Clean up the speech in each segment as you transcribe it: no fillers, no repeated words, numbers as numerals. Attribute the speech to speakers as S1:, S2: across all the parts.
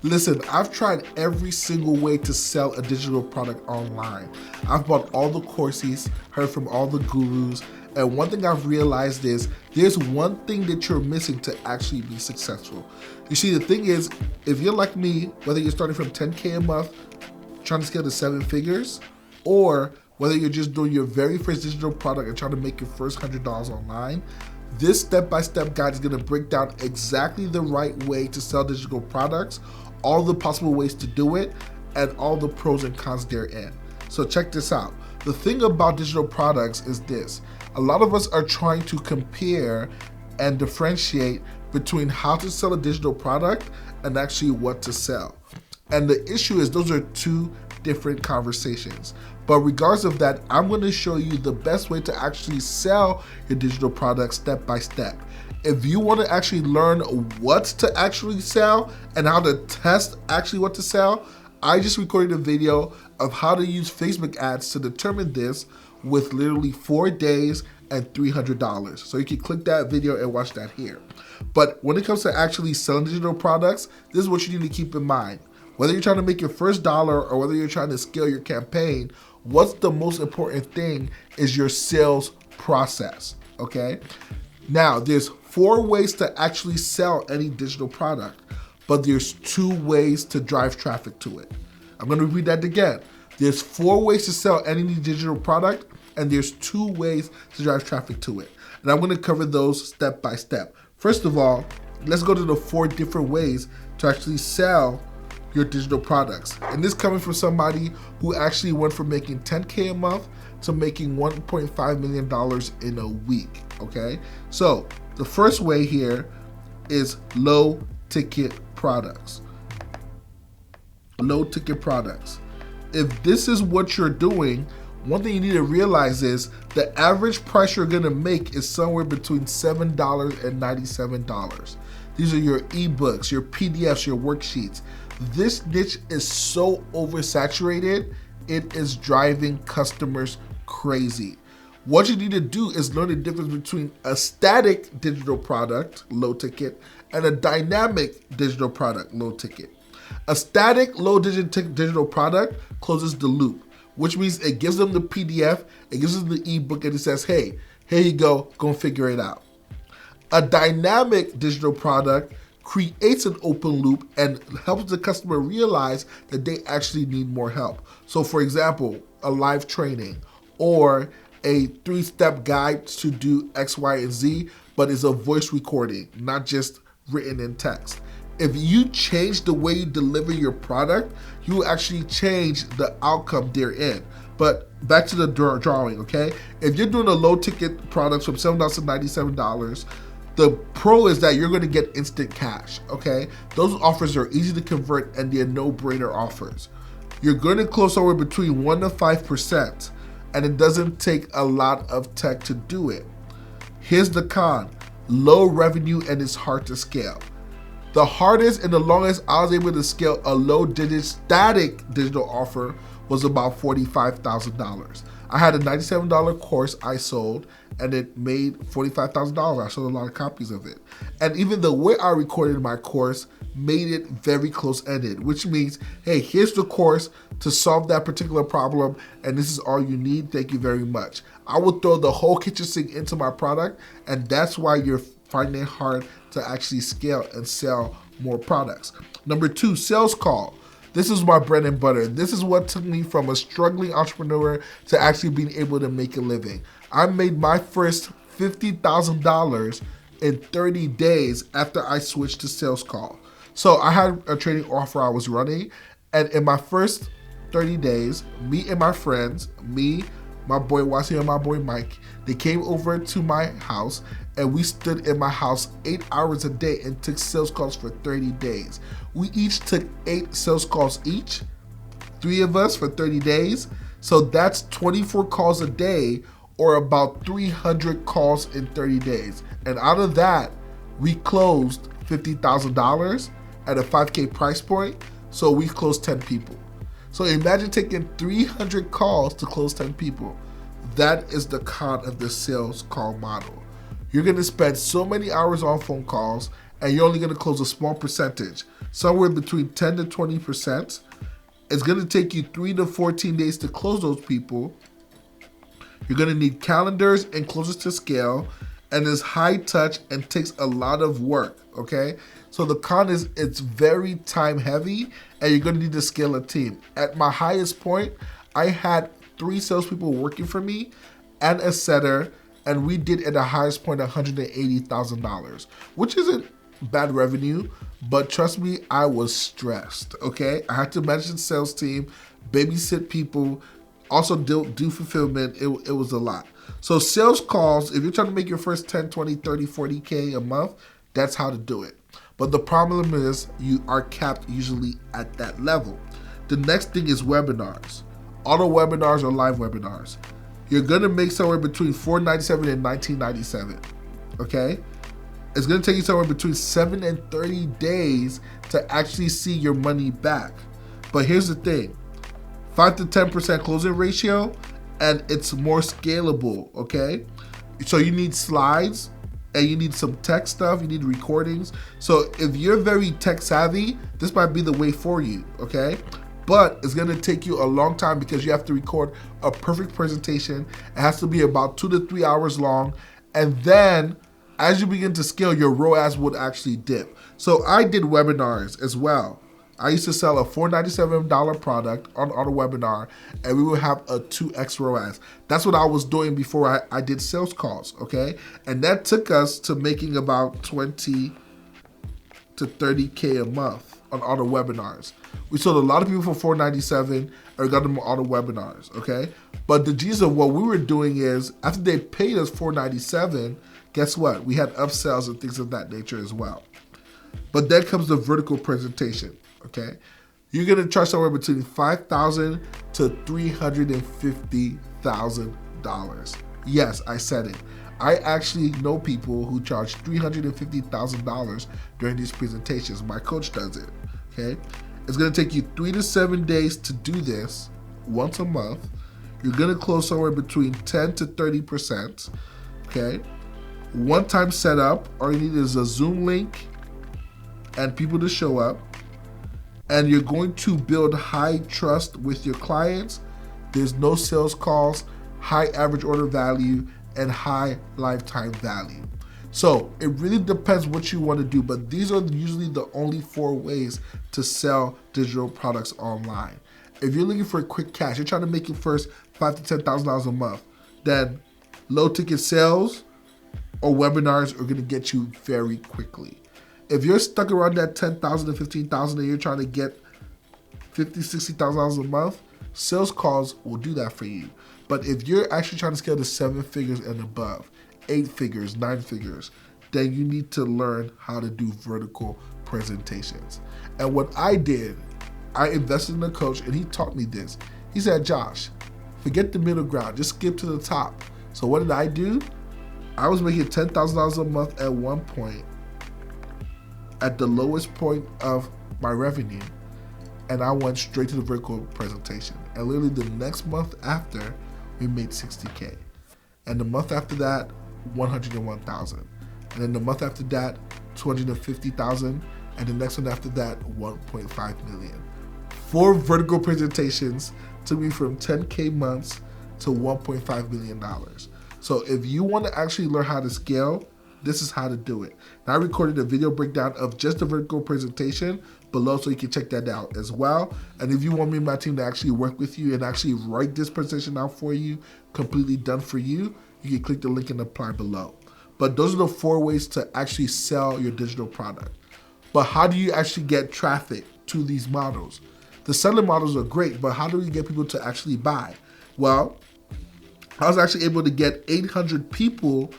S1: Listen, I've tried every single way to sell a digital product online. I've bought all the courses, heard from all the gurus, and one thing I've realized is there's one thing that you're missing to actually be successful. You see, the thing is, if you're like me, whether you're starting from 10K a month, trying to scale to 7 figures, or whether you're just doing your very first digital product and trying to make your first $100 online, this step-by-step guide is gonna break down exactly the right way to sell digital products, all the possible ways to do it, and all the pros and cons therein. So check this out. The thing about digital products is this. A lot of us are trying to compare and differentiate between how to sell a digital product and actually what to sell. And the issue is those are two different conversations. But regardless of that, I'm going to show you the best way to actually sell your digital product step by step. If you want to actually learn what to actually sell and how to test actually what to sell, I just recorded a video of how to use Facebook ads to determine this with literally 4 days and $300. So you can click that video and watch that here. But when it comes to actually selling digital products, this is what you need to keep in mind. Whether you're trying to make your first dollar or whether you're trying to scale your campaign, what's the most important thing is your sales process, okay? Now, there's 4 ways to actually sell any digital product, but there's 2 ways to drive traffic to it. I'm gonna repeat that again. There's 4 ways to sell any digital product, and there's 2 ways to drive traffic to it. And I'm gonna cover those step by step. First of all, let's go to the 4 different ways to actually sell your digital products. And this coming from somebody who actually went from making 10K a month to making $1.5 million in a week, okay? So the first way here is low ticket products. Low ticket products. If this is what you're doing, one thing you need to realize is the average price you're gonna make is somewhere between $7 and $97. These are your ebooks, your PDFs, your worksheets. This niche is so oversaturated, it is driving customers crazy. What you need to do is learn the difference between a static digital product, low ticket, and a dynamic digital product, low ticket. A static low digital product closes the loop, which means it gives them the PDF, it gives them the ebook, and it says, hey, here you go and figure it out. A dynamic digital product creates an open loop and helps the customer realize that they actually need more help. So for example, a live training or a 3-step guide to do X, Y, and Z, but it's a voice recording, not just written in text. If you change the way you deliver your product, you will actually change the outcome therein. But back to the drawing, okay? If you're doing a low ticket products from $7 to $97, the pro is that you're gonna get instant cash, okay? Those offers are easy to convert and they're no-brainer offers. You're gonna close somewhere between 1% to 5%, and it doesn't take a lot of tech to do it. Here's the con, low revenue and it's hard to scale. The hardest and the longest I was able to scale a low static digital offer was about $45,000. I had a $97 course I sold and it made $45,000. I sold a lot of copies of it. And even the way I recorded my course made it very close-ended, which means, hey, here's the course to solve that particular problem and this is all you need, thank you very much. I would throw the whole kitchen sink into my product, and that's why you're finding it hard to actually scale and sell more products. Number 2, sales call. This is my bread and butter. This is what took me from a struggling entrepreneur to actually being able to make a living. I made my first $50,000 in 30 days after I switched to sales call. So I had a training offer I was running, and in my first 30 days, me and my friends, my boy Wasi and my boy Mike, they came over to my house and we stood in my house 8 hours a day and took sales calls for 30 days. We each took 8 sales calls each, 3 of us for 30 days. So that's 24 calls a day or about 300 calls in 30 days. And out of that, we closed $50,000 at a 5K price point. So we closed 10 people. So imagine taking 300 calls to close 10 people. That is the con of the sales call model. You're gonna spend so many hours on phone calls and you're only gonna close a small percentage, somewhere between 10 to 20%. It's gonna take you 3 to 14 days to close those people. You're gonna need calendars and closes to scale, and it's high touch and takes a lot of work, okay? So the con is it's very time heavy, and you're gonna need to scale a team. At my highest point, I had 3 salespeople working for me and a setter, and we did at the highest point $180,000, which isn't bad revenue, but trust me, I was stressed, okay? I had to manage the sales team, babysit people, also do fulfillment. It was a lot. So sales calls, if you're trying to make your first 10, 20, 30, 40K a month, that's how to do it. But the problem is you are capped usually at that level. The next thing is webinars. Auto webinars or live webinars. You're gonna make somewhere between $497 and $1997, okay? It's gonna take you somewhere between 7 and 30 days to actually see your money back. But here's the thing, 5 to 10% closing ratio, and it's more scalable, okay? So you need slides, and you need some tech stuff, you need recordings. So if you're very tech savvy, this might be the way for you, okay? But it's gonna take you a long time because you have to record a perfect presentation. It has to be about 2 to 3 hours long. And then as you begin to scale, your ROAS would actually dip. So I did webinars as well. I used to sell a $497 product on a webinar, and we would have a 2x ROAS. That's what I was doing before I did sales calls, okay? And that took us to making about 20 to 30K a month on auto webinars. We sold a lot of people for $497 and got them on auto webinars, okay? But the gist of what we were doing is, after they paid us $497, guess what? We had upsells and things of that nature as well. But then comes the vertical presentation, okay? You're gonna charge somewhere between $5,000 to $350,000. Yes, I said it. I actually know people who charge $350,000 during these presentations. My coach does it, okay? It's gonna take you 3 to 7 days to do this once a month. You're gonna close somewhere between 10 to 30%, okay? One-time setup, all you need is a Zoom link and people to show up. And you're going to build high trust with your clients. There's no sales calls, high average order value, and high lifetime value. So it really depends what you want to do, but these are usually the only 4 ways to sell digital products online. If you're looking for quick cash, you're trying to make your first $5,000 to $10,000 a month, then low ticket sales or webinars are gonna get you very quickly. If you're stuck around that $10,000 to $15,000 and you're trying to get $50,000, $60,000 a month, sales calls will do that for you. But if you're actually trying to scale to 7 figures and above, 8 figures, 9 figures, then you need to learn how to do vertical presentations. And what I did, I invested in a coach and he taught me this. He said, Josh, forget the middle ground, just skip to the top. So what did I do? I was making $10,000 a month at one point, at the lowest point of my revenue, and I went straight to the vertical presentation. And literally the next month after, we made 60K. And the month after that, 101,000. And then the month after that, 250,000. And the next one after that, 1.5 million. 4 vertical presentations took me from 10K months to $1.5 million. So if you want to actually learn how to scale, this is how to do it. Now, I recorded a video breakdown of just the vertical presentation below, so you can check that out as well. And if you want me and my team to actually work with you and actually write this presentation out for you, completely done for you, you can click the link and apply below. But those are the 4 ways to actually sell your digital product. But how do you actually get traffic to these models? The selling models are great, but how do we get people to actually buy? Well, I was actually able to get 800 people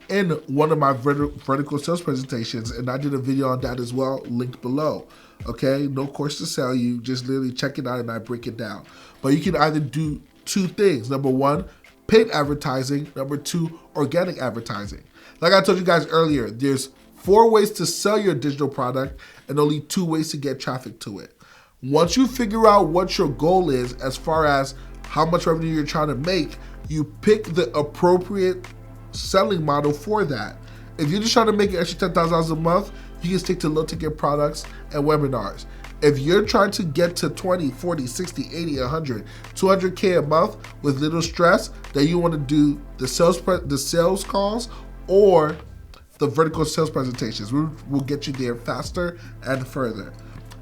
S1: in one of my vertical sales presentations, and I did a video on that as well, linked below. Okay, no course to sell you, just literally check it out and I break it down. But you can either do 2 things. Number 1, paid advertising. Number 2, organic advertising. Like I told you guys earlier, there's 4 ways to sell your digital product and only 2 ways to get traffic to it. Once you figure out what your goal is as far as how much revenue you're trying to make, you pick the appropriate selling model for that. If you're just trying to make an extra $10,000 a month, you can stick to low ticket products and webinars. If you're trying to get to 20, 40, 60, 80, 100, 200K a month with little stress, then you want to do the sales calls or the vertical sales presentations. We'll get you there faster and further.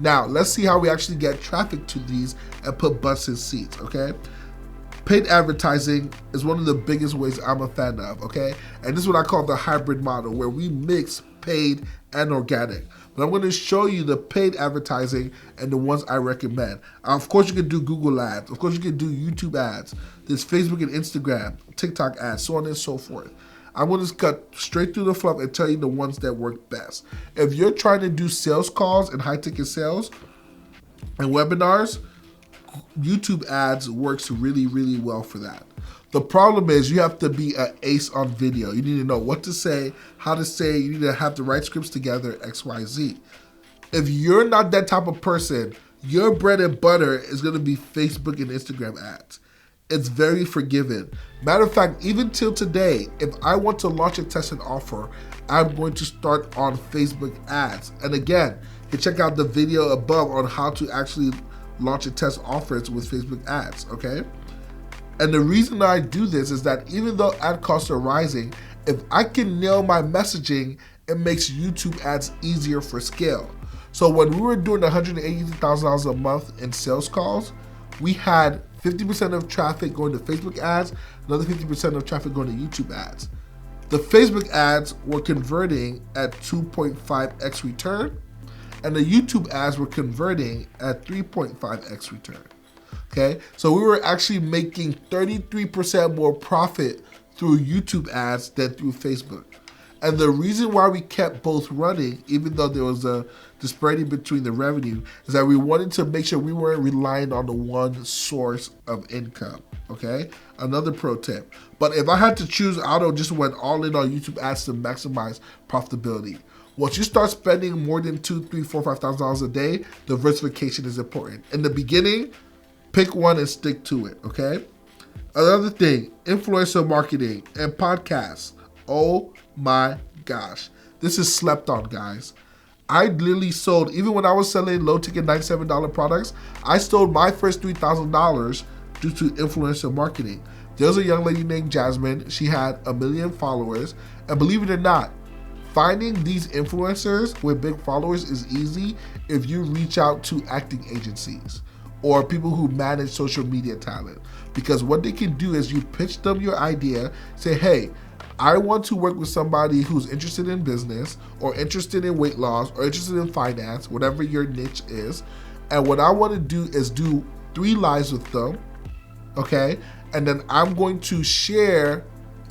S1: Now, let's see how we actually get traffic to these and put butts in seats, okay? Paid advertising is one of the biggest ways I'm a fan of, okay? And this is what I call the hybrid model, where we mix paid and organic. But I'm going to show you the paid advertising and the ones I recommend. Of course, you can do Google ads. Of course, you can do YouTube ads. There's Facebook and Instagram, TikTok ads, so on and so forth. I'm going to cut straight through the fluff and tell you the ones that work best. If you're trying to do sales calls and high ticket sales and webinars, YouTube ads works really, really well for that. The problem is you have to be an ace on video. You need to know what to say, how to say, you need to have the right scripts together, X, Y, Z. If you're not that type of person, your bread and butter is going to be Facebook and Instagram ads. It's very forgiving. Matter of fact, even till today, if I want to launch a test and offer, I'm going to start on Facebook ads. And again, you can check out the video above on how to actually launch a test offers with Facebook ads, okay? And the reason I do this is that even though ad costs are rising, if I can nail my messaging, it makes YouTube ads easier for scale. So when we were doing $180,000 a month in sales calls, we had 50% of traffic going to Facebook ads, another 50% of traffic going to YouTube ads. The Facebook ads were converting at 2.5x return, and the YouTube ads were converting at 3.5x return. Okay, so we were actually making 33% more profit through YouTube ads than through Facebook. And the reason why we kept both running, even though there was a disparity between the revenue, is that we wanted to make sure we weren't relying on the one source of income, okay? Another pro tip. But if I had to choose, I would just went all in on YouTube ads to maximize profitability. Once you start spending more than $2,000, $3,000, $4,000, $5,000 a day, diversification is important. In the beginning, pick one and stick to it, okay? Another thing, influencer marketing and podcasts. Oh my gosh. This is slept on, guys. I literally sold, even when I was selling low ticket $97 products, I sold my first $3,000 due to influencer marketing. There's a young lady named Jasmine. She had 1 million followers. And believe it or not, finding these influencers with big followers is easy if you reach out to acting agencies or people who manage social media talent. Because what they can do is you pitch them your idea, say, hey, I want to work with somebody who's interested in business or interested in weight loss or interested in finance, whatever your niche is. And what I want to do is do 3 lives with them, okay? And then I'm going to share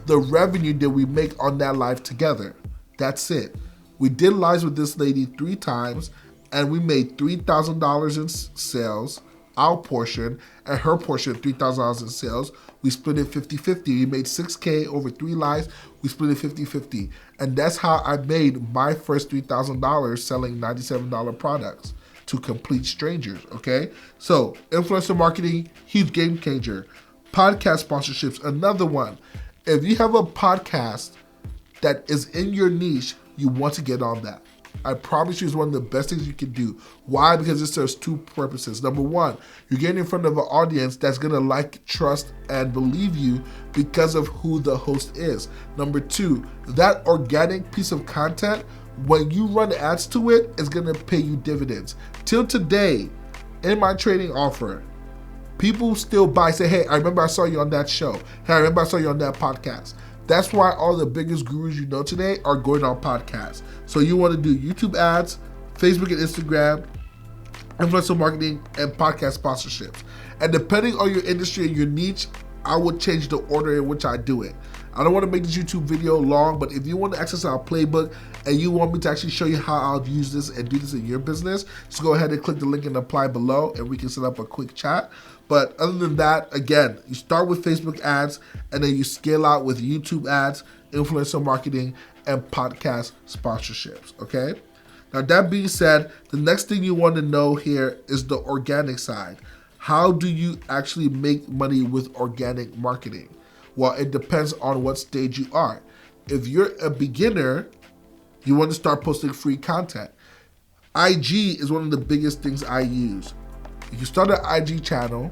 S1: the revenue that we make on that live together. That's it. We did lives with this lady 3 times and we made $3,000 in sales, our portion, and her portion, $3,000 in sales. We split it 50-50. We made $6K over 3 lives. We split it 50-50. And that's how I made my first $3,000 selling $97 products to complete strangers, okay? So influencer marketing, huge game changer. Podcast sponsorships, another one. If you have a podcast that is in your niche, you want to get on that. I promise you it's one of the best things you can do. Why? Because it serves 2 purposes. Number 1, you're getting in front of an audience that's gonna like, trust, and believe you because of who the host is. Number 2, that organic piece of content, when you run ads to it, is gonna pay you dividends. Till today, in my trading offer, people still buy, say, hey, I remember I saw you on that show. Hey, I remember I saw you on that podcast. That's why all the biggest gurus you know today are going on podcasts. So you want to do YouTube ads, Facebook and Instagram, influencer marketing, and podcast sponsorships. And depending on your industry and your niche, I would change the order in which I do it. I don't want to make this YouTube video long, but if you want to access our playbook and you want me to actually show you how I'll use this and do this in your business, just go ahead and click the link and apply below and we can set up a quick chat. But other than that, again, you start with Facebook ads and then you scale out with YouTube ads, influencer marketing, and podcast sponsorships, okay? Now that being said, the next thing you want to know here is the organic side. How do you actually make money with organic marketing? Well, it depends on what stage you are. If you're a beginner You want to start posting free content. IG is one of the biggest things I use. You can start an IG channel,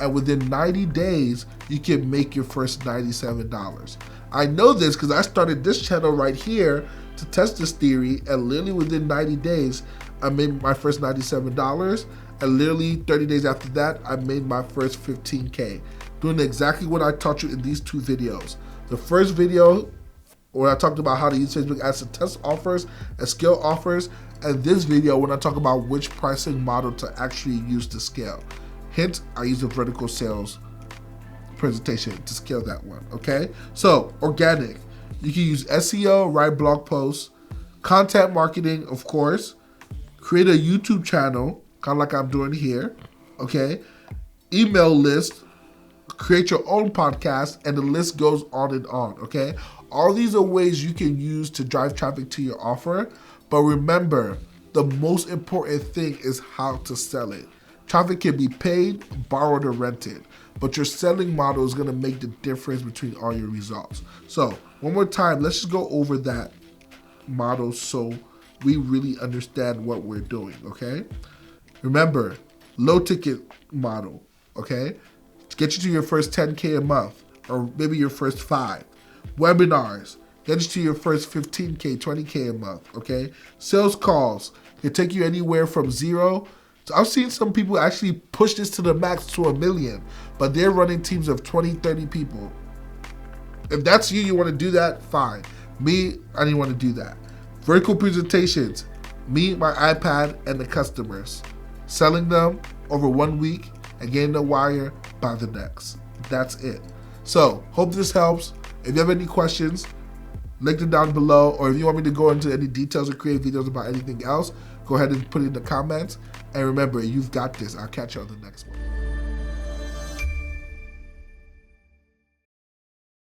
S1: and within 90 days, you can make your first $97. I know this because I started this channel right here to test this theory, and literally within 90 days, I made my first $97, and literally 30 days after that, I made my first 15K, doing exactly what I taught you in these 2 videos. The first video, where I talked about how to use Facebook ads to test offers and scale offers, and this video when I talk about which pricing model to actually use to scale. Hint, I use a vertical sales presentation to scale that one, okay? So, organic. You can use SEO, write blog posts, content marketing, of course, create a YouTube channel, kind of like I'm doing here, okay? Email list, create your own podcast, and the list goes on and on, okay? All these are ways you can use to drive traffic to your offer, but remember, the most important thing is how to sell it. Traffic can be paid, borrowed, or rented, but your selling model is gonna make the difference between all your results. So, one more time, let's just go over that model so we really understand what we're doing, okay? Remember, low ticket model, okay? To get you to your first 10K a month, or maybe your first 5. Webinars, get you to your first 15K, 20K a month, okay? Sales calls can take you anywhere from 0. So I've seen some people actually push this to the max to 1 million, but they're running teams of 20, 30 people. If that's you, you want to do that, fine. Me, I didn't want to do that. Vertical presentations, me, my iPad, and the customers. Selling them over 1 week and getting the wire by the next. That's it. So, hope this helps. If you have any questions, link them down below, or if you want me to go into any details or create videos about anything else, go ahead and put it in the comments. And remember, you've got this. I'll catch you on the next one.